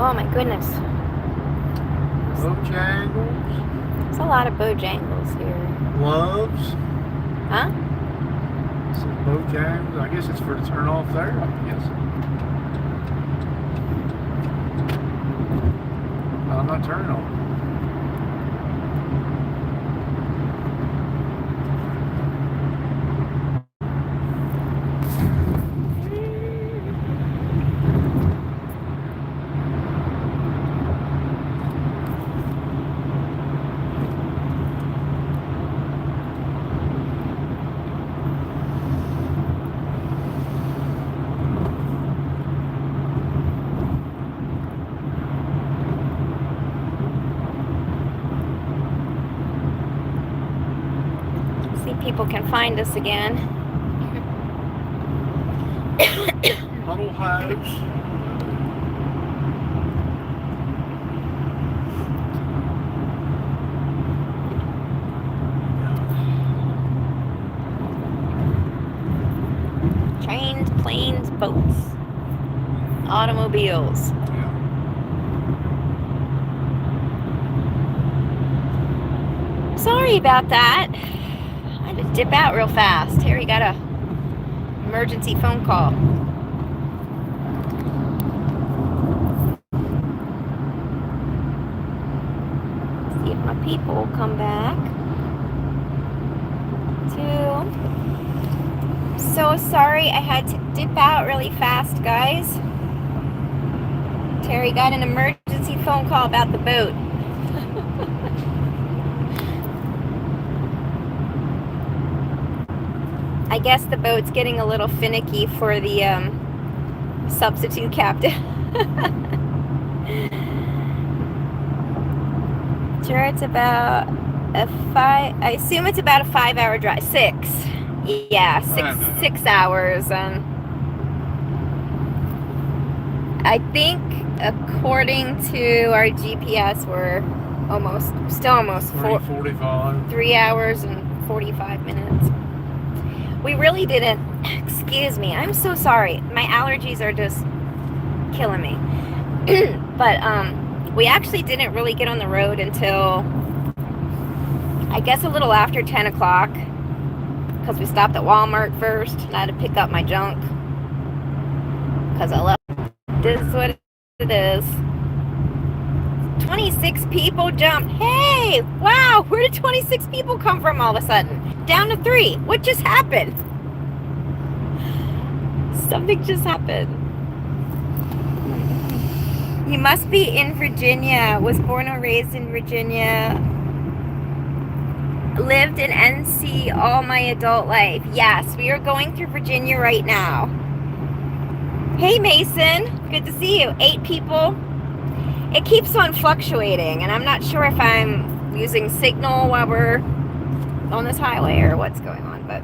Oh my goodness. Bojangles, There's a lot of Bojangles here. loves, Huh? some Bojangles. I guess it's for to turn off there. I guess. I'm not turning on. See if people can find us again. Puddle hives. Trains, planes, boats, automobiles. Yeah. Sorry about that. I had to dip out real fast. Harry got a emergency phone call. See if my people will come back. So sorry I had to dip out really fast, guys. Terry got an emergency phone call about the boat. I guess the boat's getting a little finicky for the substitute captain. Sure, it's about I assume it's about a 5-hour drive. 6. Yeah, 6 hours. I think according to our GPS, we're still almost 3:45. 3 hours and 45 minutes. We really didn't, excuse me, I'm so sorry. My allergies are just killing me. But we actually didn't really get on the road until, I guess, a little after 10 o'clock. Because we stopped at Walmart first and I had to pick up my junk. Because I left. This is what it is. 26 people jumped. Hey, wow, where did 26 people come from all of a sudden? Down to 3. What just happened? Something just happened. You must be in Virginia. Was born and raised in Virginia. Lived in NC all my adult life. Yes, we are going through Virginia right now. Hey, Mason. Good to see you. 8 people. It keeps on fluctuating, and I'm not sure if I'm using signal while we're on this highway or what's going on, but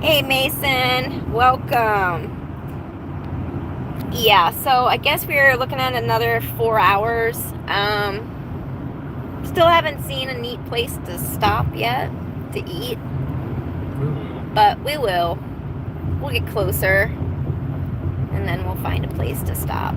hey, Mason, welcome. Yeah, so I guess we're looking at another 4 hours. Still haven't seen a neat place to stop yet to eat, but we will. We'll get closer, and then we'll find a place to stop.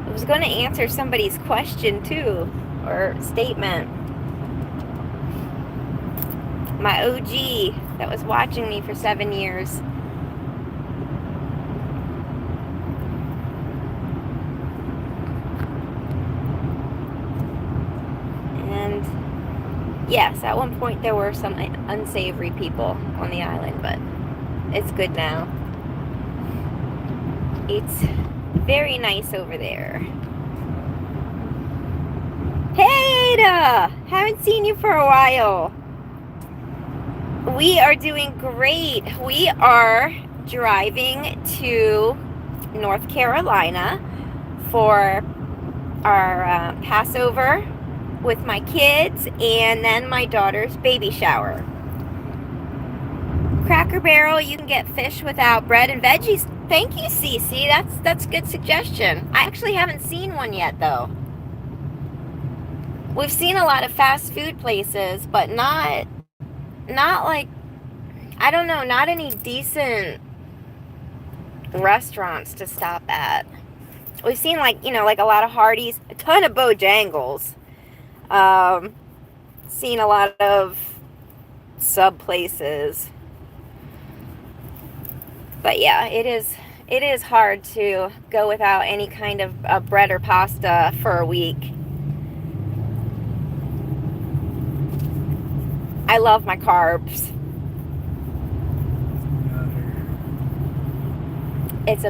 I was going to answer somebody's question too, or statement. My OG that was watching me for 7 years. And yes, at one point there were some unsavory people on the island, but it's good now. It's very nice over there. Hey, Ada! Haven't seen you for a while. We are doing great. We are driving to North Carolina for our Passover with my kids and then my daughter's baby shower. Cracker Barrel, you can get fish without bread and veggies. Thank you, Cece. That's a good suggestion. I actually haven't seen one yet, though. we've seen a lot of fast food places, but not like, I don't know, not any decent restaurants to stop at. We've seen like, like a lot of Hardee's, a ton of Bojangles. Seen a lot of sub places. But yeah, it is hard to go without any kind of bread or pasta for a week. I love my carbs. This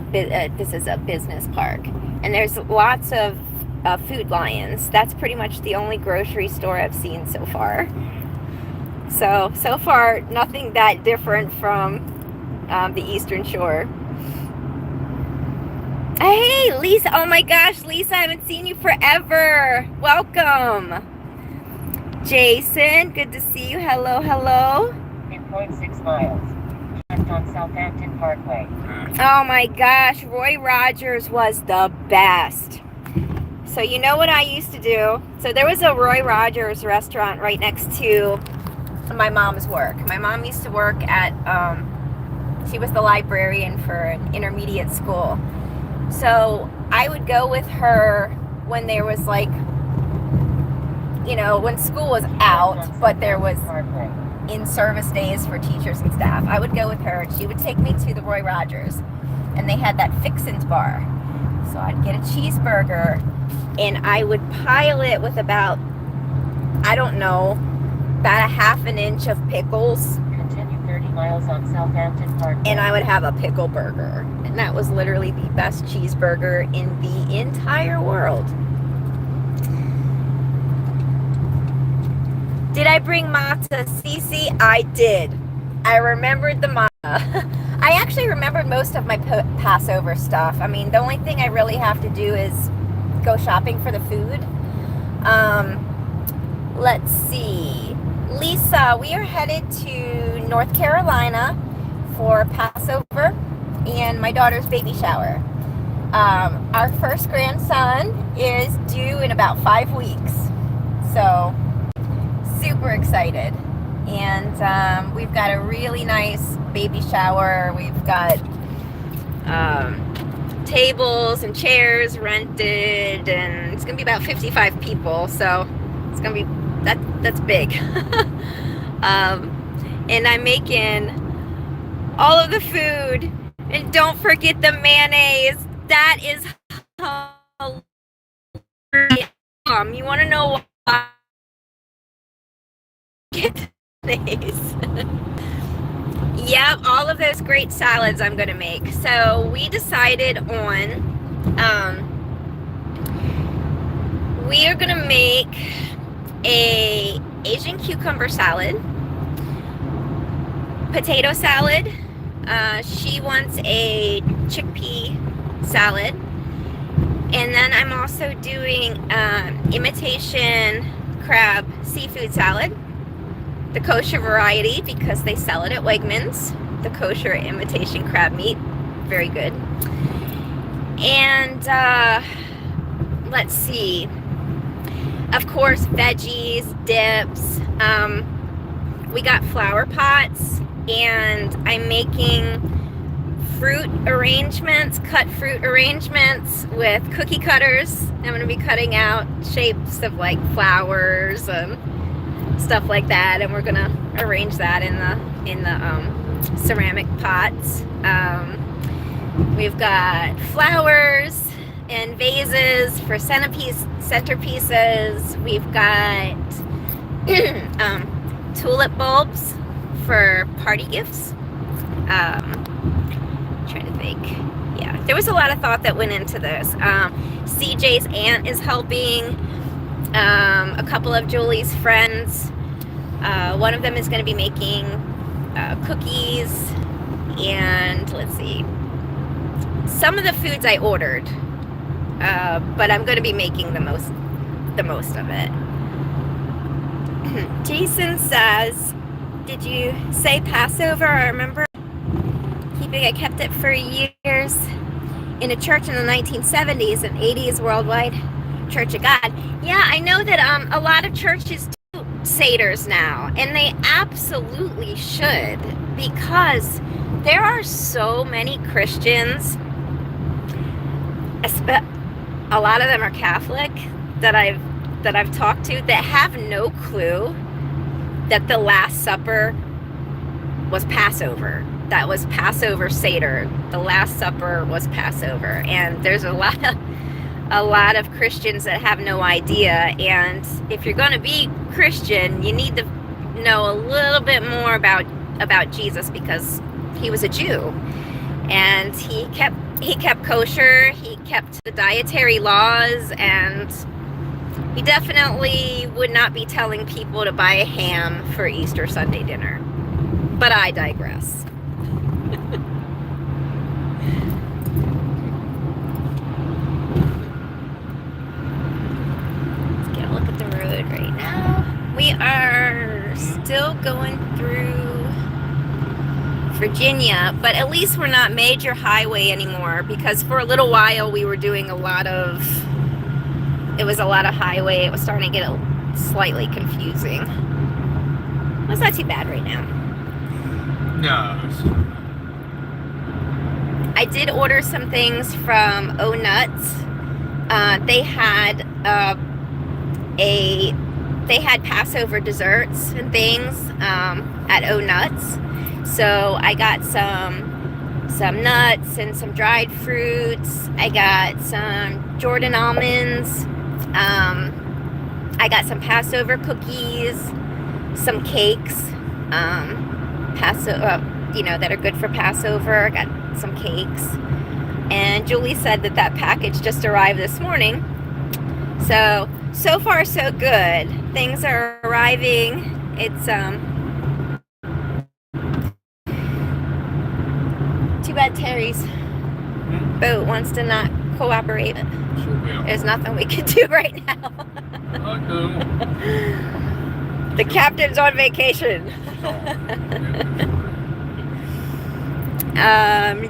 is a business park, and there's lots of Food Lions. That's pretty much the only grocery store I've seen so far. So far, nothing that different from the Eastern Shore. Hey, Lisa. Oh my gosh, Lisa, I haven't seen you forever. Welcome. Jason, good to see you. Hello, hello. In 0.6 miles. Left on Southampton Parkway. Oh my gosh, Roy Rogers was the best. So you know what I used to do? So there was a Roy Rogers restaurant right next to my mom's work. My mom used to work at, she was the librarian for an intermediate school. So I would go with her when there was like, when school was out, but there was in-service days for teachers and staff. I would go with her, and she would take me to the Roy Rogers, and they had that fixins bar. So I'd get a cheeseburger, and I would pile it with about, I don't know, about a half an inch of pickles. Continue 30 miles on Southampton Parkway. And I would have a pickle burger. And that was literally the best cheeseburger in the entire world. Did I bring matzah, Cece? I did. I remembered the matzah. I actually remembered most of my Passover stuff. I mean, the only thing I really have to do is go shopping for the food. Let's see. Lisa, we are headed to North Carolina for Passover and my daughter's baby shower. Our first grandson is due in about 5 weeks. So, super excited. And we've got a really nice baby shower. We've got tables and chairs rented, and it's gonna be about 55 people, so it's gonna be that's big. And I'm making all of the food, and don't forget the mayonnaise. That is hilarious. You want to know why? Yep, all of those great salads I'm gonna make. So we decided on we are gonna make a Asian cucumber salad, potato salad. She wants a chickpea salad, and then I'm also doing imitation crab seafood salad, the kosher variety, because they sell it at Wegmans, the kosher imitation crab meat, very good. And let's see, of course, veggies, dips. We got flower pots, and I'm making fruit arrangements, cut fruit arrangements with cookie cutters. I'm going to be cutting out shapes of like flowers and stuff like that, and we're going to arrange that in the ceramic pots. We've got flowers and vases for centerpieces. We've got tulip bulbs for party gifts. Trying to think. Yeah, there was a lot of thought that went into this. CJ's aunt is helping. A couple of Julie's friends. One of them is going to be making cookies, and let's see, some of the foods I ordered, but I'm going to be making the most of it. Jason says, did you say Passover? I remember keeping it, kept it for years in a church in the 1970s and 80s worldwide. Church of God. Yeah, I know that a lot of churches do Seders now, and they absolutely should, because there are so many Christians, a lot of them are Catholic, that I've talked to, that have no clue that the Last Supper was Passover. That was Passover Seder. The Last Supper was Passover, and there's a lot of Christians that have no idea. And if you're going to be Christian, you need to know a little bit more about Jesus, because he was a Jew, and he kept kosher, he kept the dietary laws, and he definitely would not be telling people to buy a ham for Easter Sunday dinner. But I digress. Let's get a look at the road right now. We are still going through Virginia, but at least we're not major highway anymore, because for a little while we were doing a lot of highway. It was starting to get slightly confusing. It's not too bad right now. No. I did order some things from O Nuts. They had Passover desserts and things at O Nuts. So I got some nuts and some dried fruits. I got some Jordan almonds. I got some Passover cookies, some cakes, that are good for Passover. I got some cakes. And Julie said that package just arrived this morning. So far so good. Things are arriving. It's too bad Terry's boat wants to not cooperate. Sure will. There's nothing we can do right now. I know. The captain's on vacation.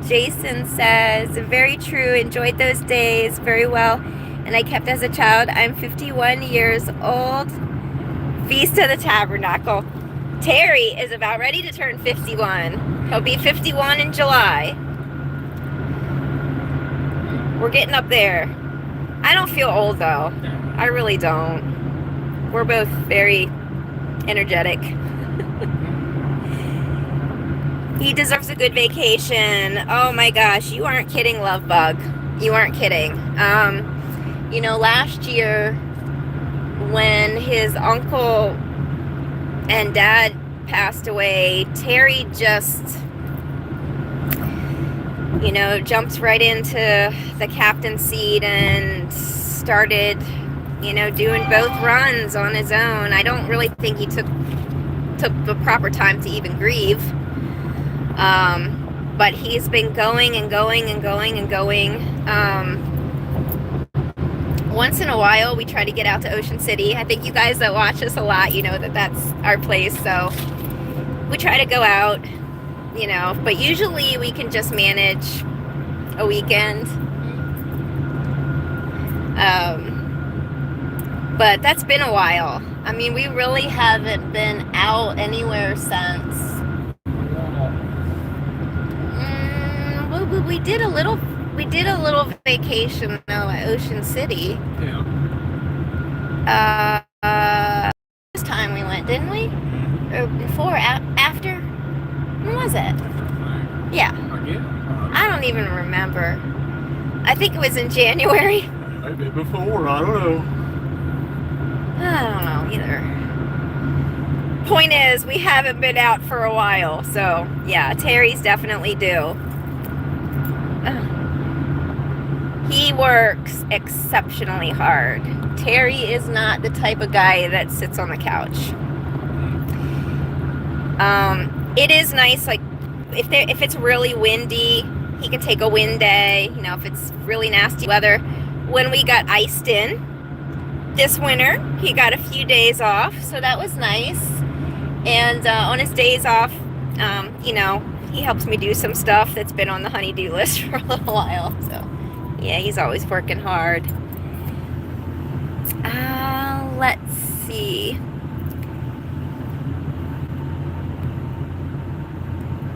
Jason says, very true, enjoyed those days very well, and I kept as a child. I'm 51 years old. Feast of the Tabernacle. Terry is about ready to turn 51. He'll be 51 in July. We're getting up there. I don't feel old though. I really don't. We're both very energetic. He deserves a good vacation. Oh my gosh, you aren't kidding, Love Bug. You aren't kidding. Last year when his uncle and dad passed away, Terry just, jumped right into the captain's seat and started, doing both runs on his own. I don't really think he took the proper time to even grieve. But he's been going and going and going and going. Once in a while, we try to get out to Ocean City. I think you guys that watch us a lot, you know that that's our place. So we try to go out, but usually we can just manage a weekend. But that's been a while. I mean, we really haven't been out anywhere since. We did a little vacation though at Ocean City. Yeah. This time we went, didn't we? Or before, after? When was it? Yeah. I don't even remember. I think it was in January. Maybe before, I don't know. I don't know either. Point is, we haven't been out for a while, so yeah, Terry's definitely due. He works exceptionally hard. Terry is not the type of guy that sits on the couch. It is nice, like if it's really windy, he can take a wind day. If it's really nasty weather. When we got iced in this winter, he got a few days off, so that was nice. And on his days off, he helps me do some stuff that's been on the honey-do list for a little while. So yeah, he's always working hard. Let's see.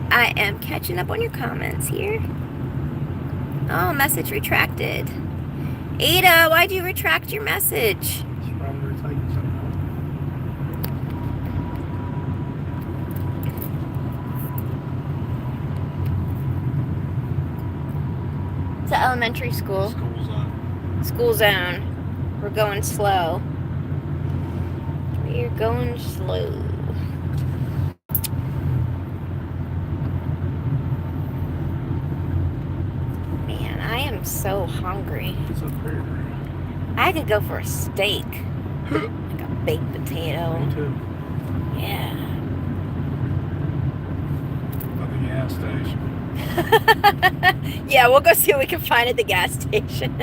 I am catching up on your comments here. Oh, message retracted. Ada, why'd you retract your message? It's probably taking something. It's an elementary school. School zone. School zone. We're going slow. We're going slow. Man, I am so hungry. It's up here. I could go for a steak. Like a baked potato. Me too. Yeah. At the gas station. Yeah, we'll go see what we can find at the gas station.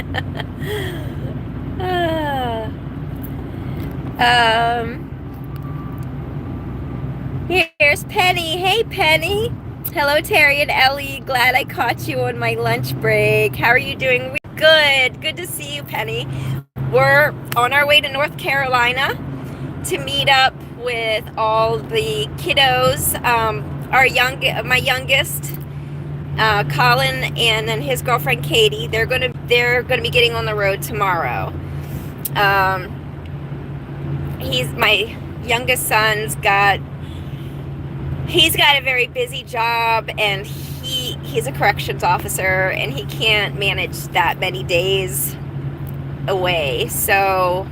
Here's Penny. Hey, Penny. Hello, Terry and Ellie. Glad I caught you on my lunch break. How are you doing? Good. Good to see you, Penny. We're on our way to North Carolina to meet up with all the kiddos. My youngest, Colin, and then his girlfriend Katie. They're gonna be getting on the road tomorrow. He's my youngest son's got a very busy job, and he's a corrections officer, and he can't manage that many days away. So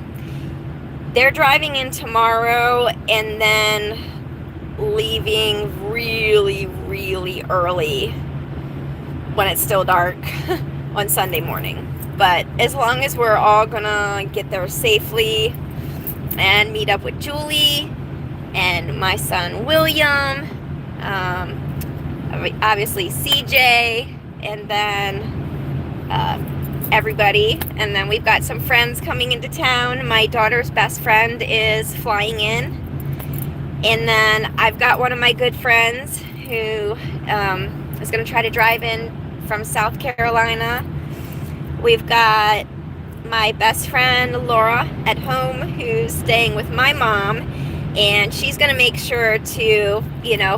they're driving in tomorrow and then leaving really, really early when it's still dark on Sunday morning. But as long as we're all gonna get there safely and meet up with Julie and my son William, obviously CJ, and then everybody. And then we've got some friends coming into town. My daughter's best friend is flying in. And then I've got one of my good friends who is going to try to drive in from South Carolina. We've got my best friend Laura at home, who's staying with my mom, and she's going to make sure to,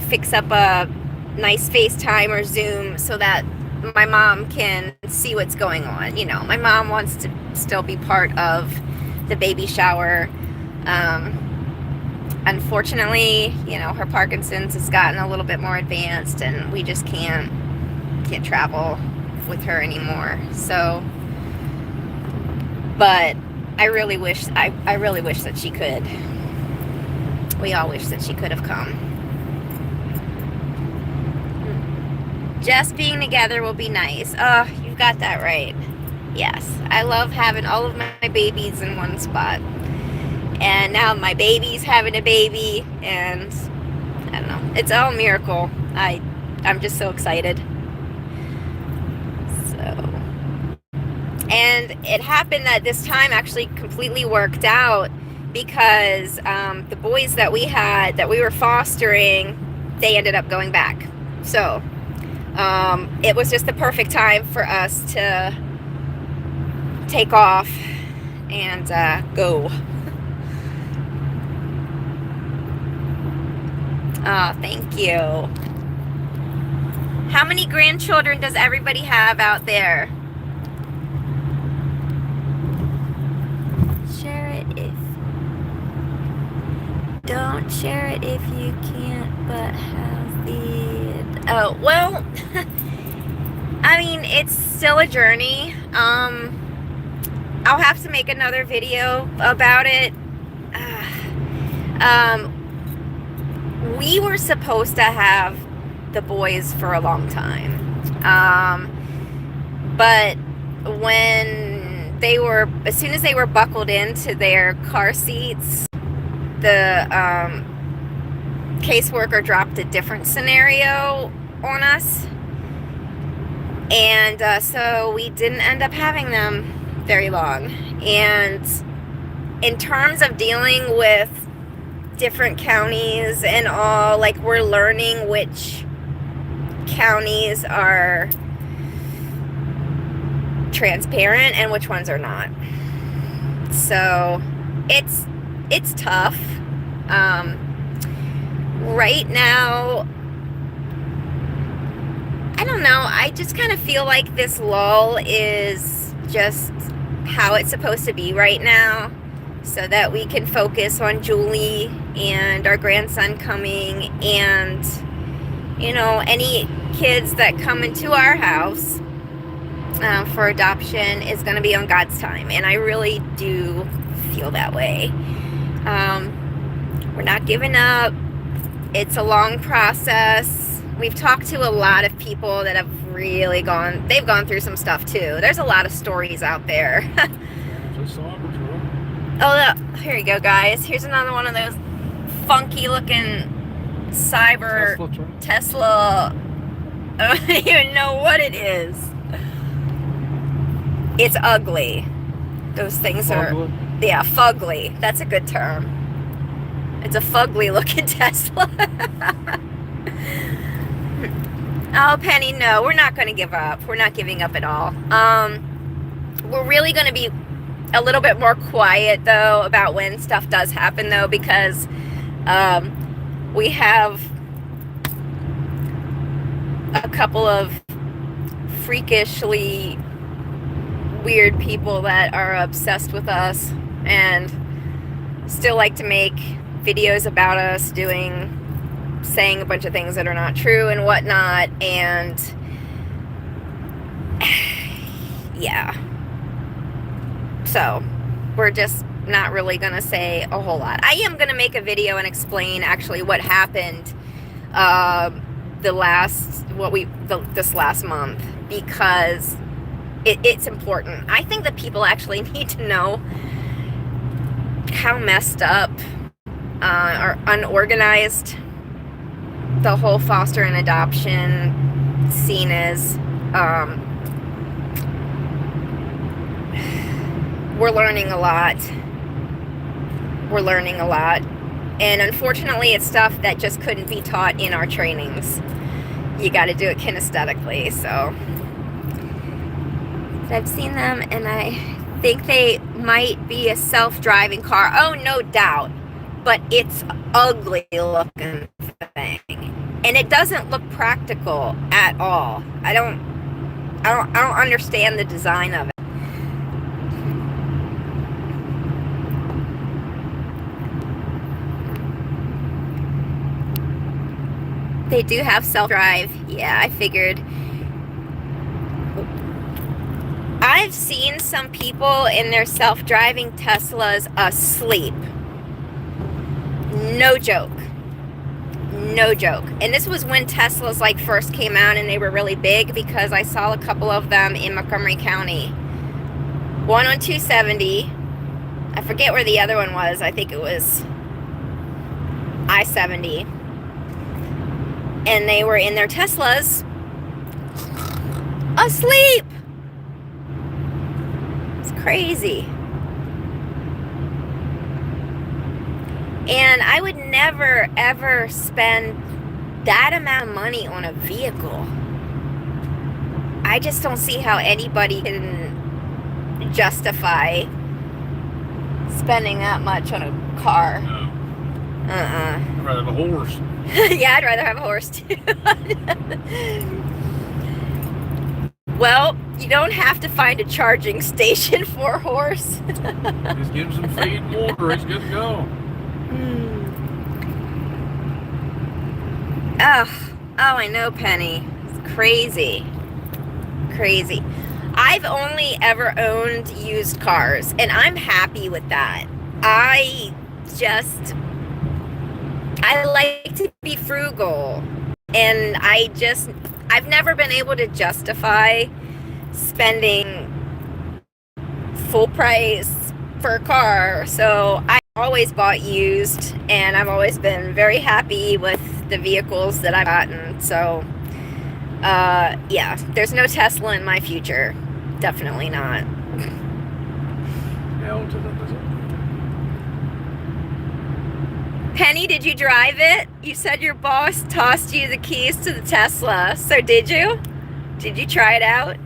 fix up a nice FaceTime or Zoom so that my mom can see what's going on. My mom wants to still be part of the baby shower. Unfortunately, her Parkinson's has gotten a little bit more advanced, and we just can't travel with her anymore. So, but I really wish that she could. We all wish that she could have come. Just being together will be nice. Oh, you've got that right. Yes, I love having all of my babies in one spot. And now my baby's having a baby, and I don't know. It's all a miracle. I'm just so excited. So, and it happened that this time actually completely worked out, because the boys that we were fostering, they ended up going back. So it was just the perfect time for us to take off and go. Oh, thank you. How many grandchildren does everybody have out there? Share it don't share it if you can't, but have the... Oh, well, I mean, it's still a journey. I'll have to make another video about it. We were supposed to have the boys for a long time. But as soon as they were buckled into their car seats, the caseworker dropped a different scenario on us. And so we didn't end up having them very long. And in terms of dealing with different counties and all, like, we're learning which counties are transparent and which ones are not. So it's tough. Right now, I don't know, I just kind of feel like this lull is just how it's supposed to be right now, so that we can focus on Julie and our grandson coming, and any kids that come into our house for adoption is going to be on God's time, and I really do feel that way. We're not giving up. It's a long process. We've talked to a lot of people that have really they've gone through some stuff too. There's a lot of stories out there. Oh, look, here you go, guys. Here's another one of those funky looking cyber Tesla. I don't even know what it is. It's ugly. Those things are, yeah, fugly. That's a good term. It's a fugly looking Tesla. Oh, Penny, no, we're not going to give up. We're not giving up at all. We're really going to be a little bit more quiet, though, about when stuff does happen, though, because we have a couple of freakishly weird people that are obsessed with us and still like to make videos about us saying a bunch of things that are not true and whatnot, and yeah, so we're just not really gonna say a whole lot. I am gonna make a video and explain actually what happened this last month, because it's important. I think that people actually need to know how messed up or unorganized the whole foster and adoption scene is. We're learning a lot. And unfortunately, it's stuff that just couldn't be taught in our trainings. You got to do it kinesthetically. So I've seen them, and I think they might be a self-driving car. Oh, no doubt. But it's ugly looking thing, and it doesn't look practical at all. I don't understand the design of it. They do have self-drive. Yeah, I figured. I've seen some people in their self-driving Teslas asleep. No joke. And this was when Teslas first came out and they were really big, because I saw a couple of them in Montgomery County. One on 270. I forget where the other one was. I think it was I-70. And they were in their Teslas asleep. It's crazy. And I would never, ever spend that amount of money on a vehicle. I just don't see how anybody can justify spending that much on a car. No. I'd rather have a horse. Yeah, I'd rather have a horse too. Well, you don't have to find a charging station for a horse. Just give him some feed and water. He's good to go. Oh, I know, Penny. It's crazy. I've only ever owned used cars, and I'm happy with that. I like to be frugal, and I've never been able to justify spending full price for a car, so I always bought used, and I've always been very happy with the vehicles that I've gotten. So yeah, there's no Tesla in my future. Definitely not. Penny, did you drive it? You said your boss tossed you the keys to the Tesla. So did you? Did you try it out?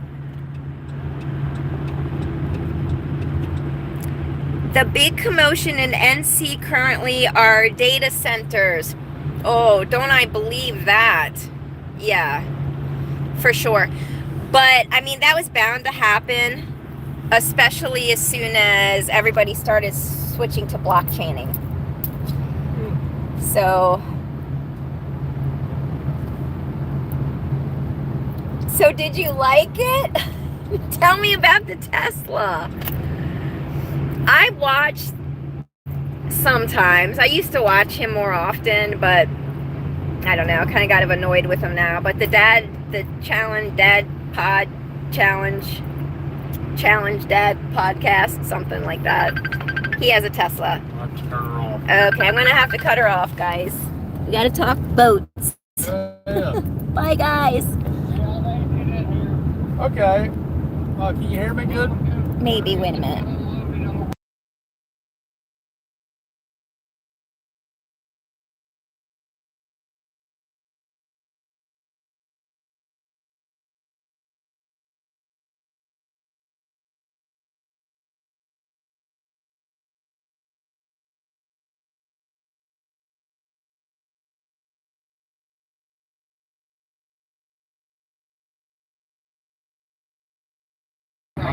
The big commotion in NC currently are data centers. Oh, don't I believe that? Yeah, for sure. But, I mean, that was bound to happen, especially as soon as everybody started switching to blockchaining. So did you like it? Tell me about the Tesla. I watch sometimes. I used to watch him more often, but I don't know, kind of got annoyed with him now. But the dad podcast, something like that. He has a Tesla. I'll have to turn her off. Okay, I'm gonna have to cut her off, guys. We gotta talk boats. Yeah. Bye, guys. Okay. Can you hear me good? Maybe. Wait a minute.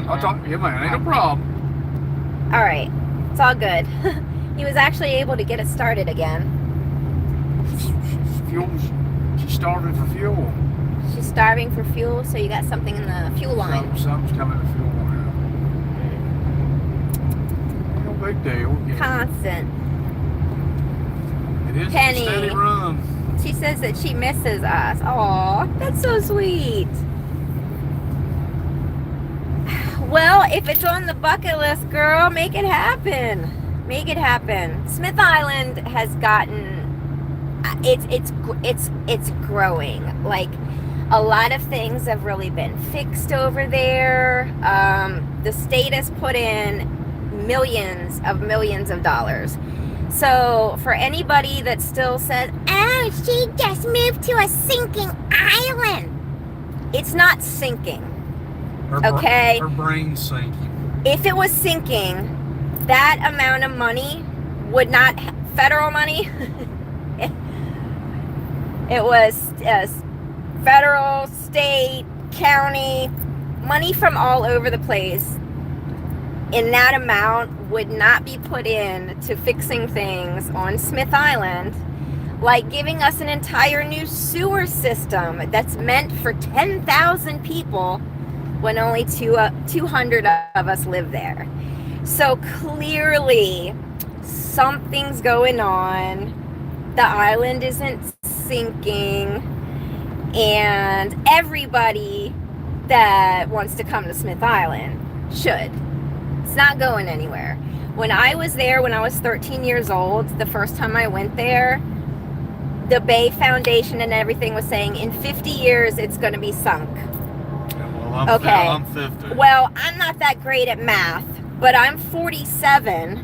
I'll talk to you, man. Ain't no problem. All right, it's all good. He was actually able to get it started again. She's starving for fuel. She's starving for fuel, so you got something in the fuel line. Something's coming to fuel line. No big deal. Yeah. Constant. It is Penny. a steady run. She says that she misses us. Aw, that's so sweet. Well, if it's on the bucket list, girl, make it happen. Make it happen. Smith Island has gotten, it's growing. Like, a lot of things have really been fixed over there. The state has put in millions of dollars. So for anybody that still says, oh, she just moved to a sinking island, it's not sinking. Okay. Her brain's sinking. If it was sinking, that amount of money would not, federal money, it was federal, state, county, money from all over the place, and that amount would not be put in to fixing things on Smith Island, like giving us an entire new sewer system that's meant for 10,000 people when only 200 of us live there. So clearly something's going on. The island isn't sinking, and everybody that wants to come to Smith Island should. It's not going anywhere. When I was there, when I was 13 years old, the first time I went there, the Bay Foundation and everything was saying in 50 years it's going to be sunk. I'm 50. Well, I'm not that great at math, but I'm 47,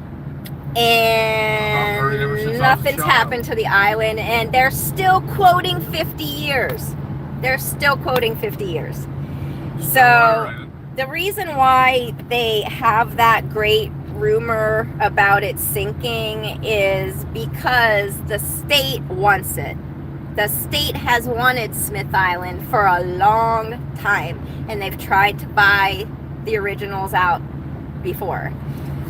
and nothing's happened to the island, and they're still quoting 50 years. They're still quoting 50 years. So the reason why they have that great rumor about it sinking is because the state wants it. The state has wanted Smith Island for a long time, and they've tried to buy the originals out before.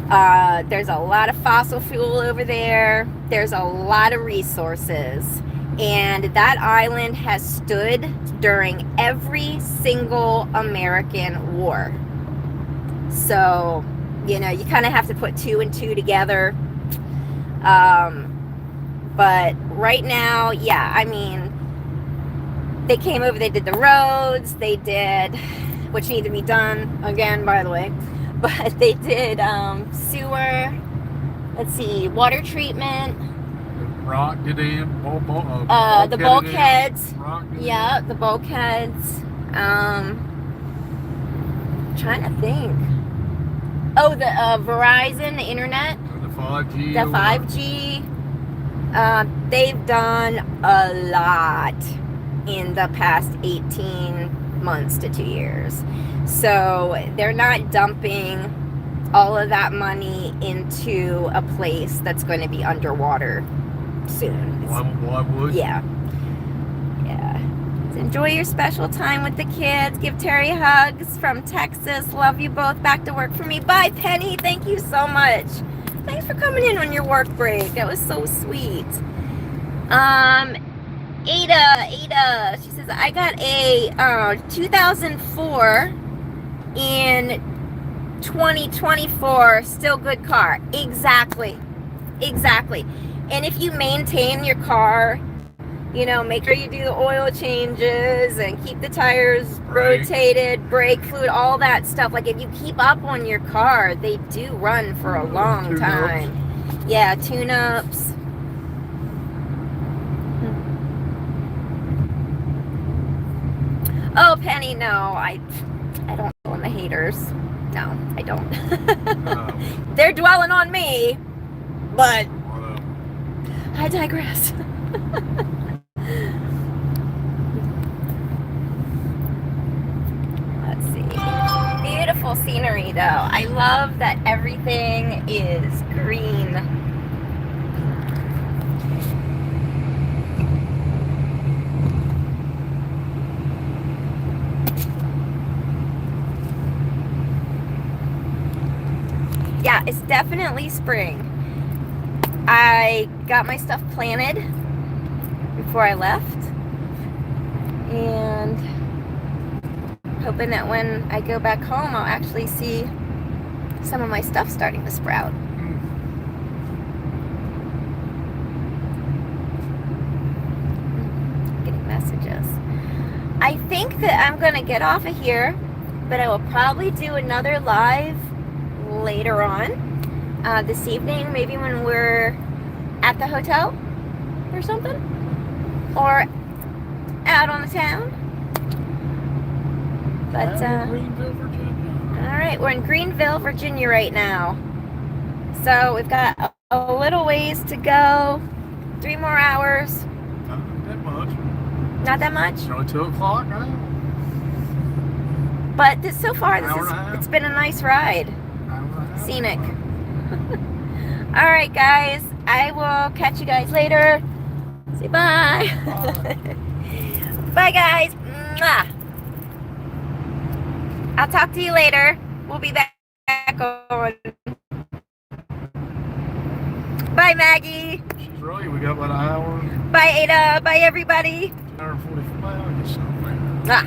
There's a lot of fossil fuel over there. There's a lot of resources. And that island has stood during every single American war. So, you know, you kind of have to put two and two together. But right now, yeah, I mean, they came over, they did the roads, they did, which need to be done again, by the way, but they did sewer, let's see, water treatment. The bulkheads. Yeah, the bulkheads. Trying to think. Oh, the Verizon, the internet. The 5G. The 5G. They've done a lot in the past 18 months to 2 years. So they're not dumping all of that money into a place that's going to be underwater soon. Why would? Yeah. Yeah. So enjoy your special time with the kids. Give Terry hugs from Texas. Love you both. Back to work for me. Bye, Penny. Thank you so much. Thanks for coming in on your work break. That was so sweet. Ada, she says, I got a 2004 in 2024, still good car. Exactly. And if you maintain your car, you know, make sure you do the oil changes and keep the tires rotated, brake fluid, all that stuff. Like if you keep up on your car, they do run for a long time. Yeah, tune-ups. Oh, Penny, no, I don't go on the haters. No, I don't. They're dwelling on me, but I digress. Let's see. Beautiful scenery, though. I love that everything is green. Yeah, it's definitely spring. I got my stuff planted before I left, and hoping that when I go back home, I'll actually see some of my stuff starting to sprout. Getting messages. I think that I'm going to get off of here, but I will probably do another live later on this evening, maybe when we're at the hotel or something, or out on the town. But Greenville, Virginia. all right, we're in Greenville, Virginia right now, so we've got a little ways to go. 3 more hours. Not that much. Not that much. It's only 2 o'clock now. But so far, it's been a nice ride. Scenic. All right, guys. I will catch you guys later. Say bye. Bye, guys. Mwah. I'll talk to you later. We'll be back on. Bye, Maggie. She's right. We got about an hour. Bye, Ada. Bye, everybody. Hour and 45. I guess something. Ah.